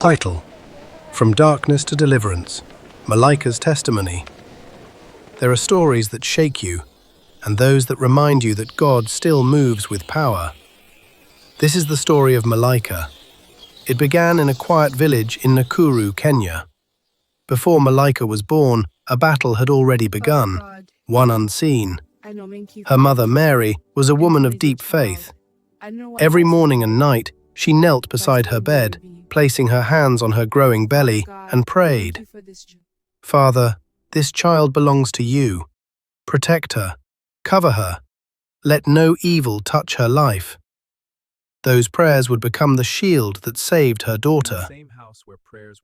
Title: From Darkness to Deliverance, Malaika's Testimony. There are stories that shake you, and those that remind you that God still moves with power. This is the story of Malaika. It began in a quiet village in Nakuru, Kenya. Before Malaika was born, a battle had already begun, one unseen. Her mother, Mary, was a woman of deep faith. Every morning and night, she knelt beside her bed, placing her hands on her growing belly, and prayed, "Father, this child belongs to you. Protect her, cover her, let no evil touch her life." Those prayers would become the shield that saved her daughter.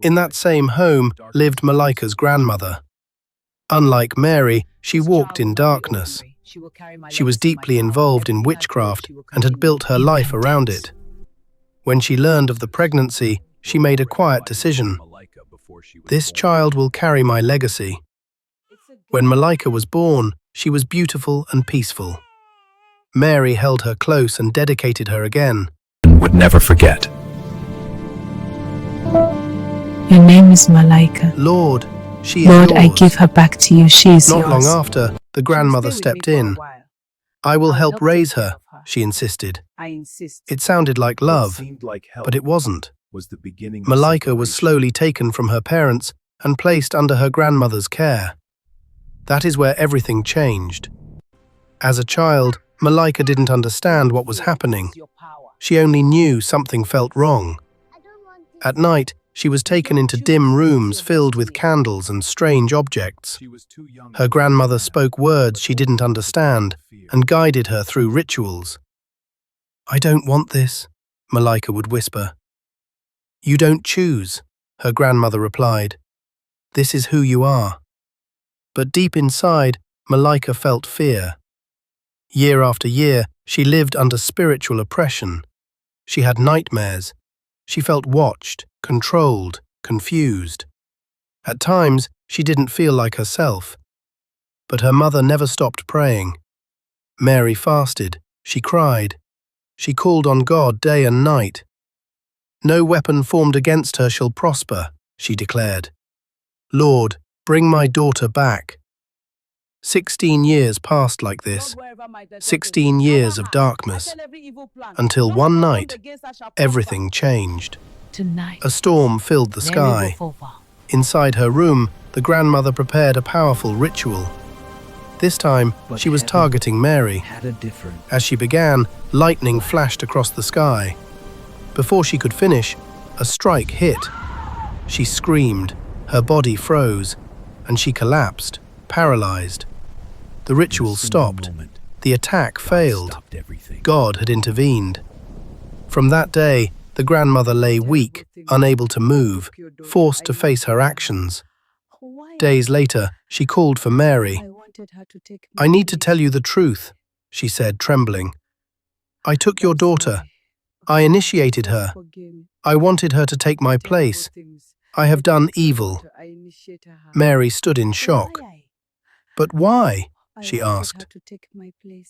In that same home lived Malaika's grandmother. Unlike Mary, she walked in darkness. She was deeply involved in witchcraft and had built her life around it. When she learned of the pregnancy, she made a quiet decision. "This child will carry my legacy." When Malaika was born, she was beautiful and peaceful. Mary held her close and dedicated her again. Would never forget. Your name is Malaika. "Lord, she is Lord, yours." I give her back to you. She is Not yours. long after, the grandmother stepped in. "I will help raise her," she insisted. It sounded like love, but it wasn't. Malaika was slowly taken from her parents and placed under her grandmother's care. That is where everything changed. As a child, Malaika didn't understand what was happening. She only knew something felt wrong. At night, she was taken into dim rooms filled with candles and strange objects. Her grandmother spoke words she didn't understand and guided her through rituals. "I don't want this," Malaika would whisper. "You don't choose," her grandmother replied. "This is who you are." But deep inside, Malaika felt fear. Year after year, she lived under spiritual oppression. She had nightmares. She felt watched, controlled, confused. At times, she didn't feel like herself. But her mother never stopped praying. Mary fasted. She cried. She called on God day and night. "No weapon formed against her shall prosper," she declared. "Lord, bring my daughter back." 16 years passed like this, 16 years of darkness, until one night, everything changed. A storm filled the sky. Inside her room, the grandmother prepared a powerful ritual. This time, she was targeting Mary. As she began, lightning flashed across the sky. Before she could finish, a strike hit. She screamed, her body froze, and she collapsed, paralyzed. The ritual stopped. The attack failed. God had intervened. From that day, the grandmother lay weak, unable to move, forced to face her actions. Days later, she called for Mary. "I need to tell you the truth," she said, trembling. "I took your daughter. I initiated her. I wanted her to take my place. I have done evil." Mary stood in shock. "But why?" she asked.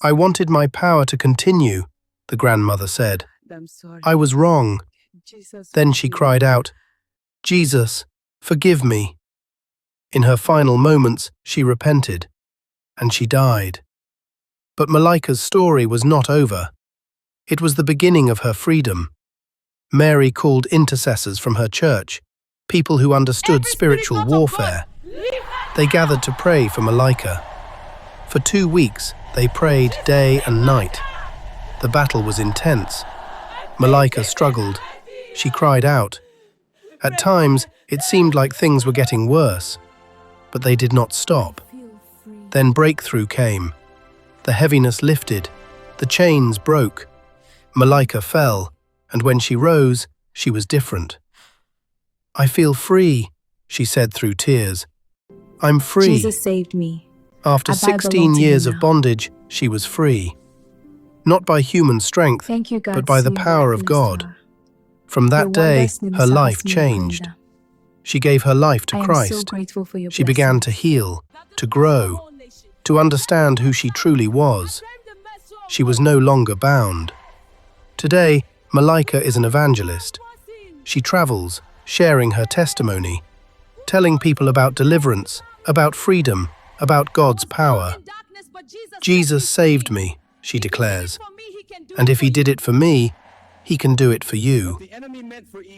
"I wanted my power to continue," the grandmother said. "I was wrong." Then she cried out, "Jesus, forgive me." In her final moments, she repented, and she died. But Malaika's story was not over. It was the beginning of her freedom. Mary called intercessors from her church, people who understood spiritual warfare. They gathered to pray for Malaika. For 2 weeks, they prayed day and night. The battle was intense. Malaika struggled. She cried out. At times, it seemed like things were getting worse, but they did not stop. Then breakthrough came. The heaviness lifted. The chains broke. Malaika fell, and when she rose, she was different. "I feel free," she said through tears. "I'm free." Jesus saved me. After 16 years of bondage, she was free. Not by human strength, Thank you, God, but by the power of God. From that day, her life changed. She gave her life to Christ. She began to heal, to grow, to understand who she truly was. She was no longer bound. Today, Malaika is an evangelist. She travels, sharing her testimony, telling people about deliverance, about freedom, about God's power. Jesus saved me, she declares, and if he did it for me, he can do it for you.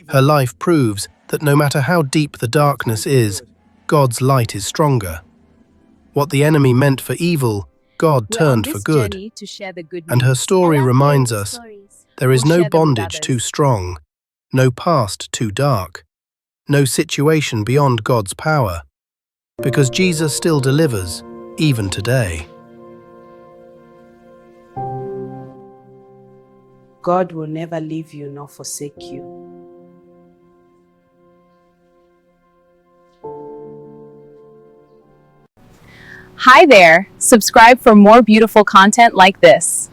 Her life proves that no matter how deep the darkness is, God's light is stronger. What the enemy meant for evil, God turned for good. And her story reminds us there is no bondage too strong, no past too dark, no situation beyond God's power, because Jesus still delivers, even today. God will never leave you nor forsake you. Hi there! Subscribe for more beautiful content like this.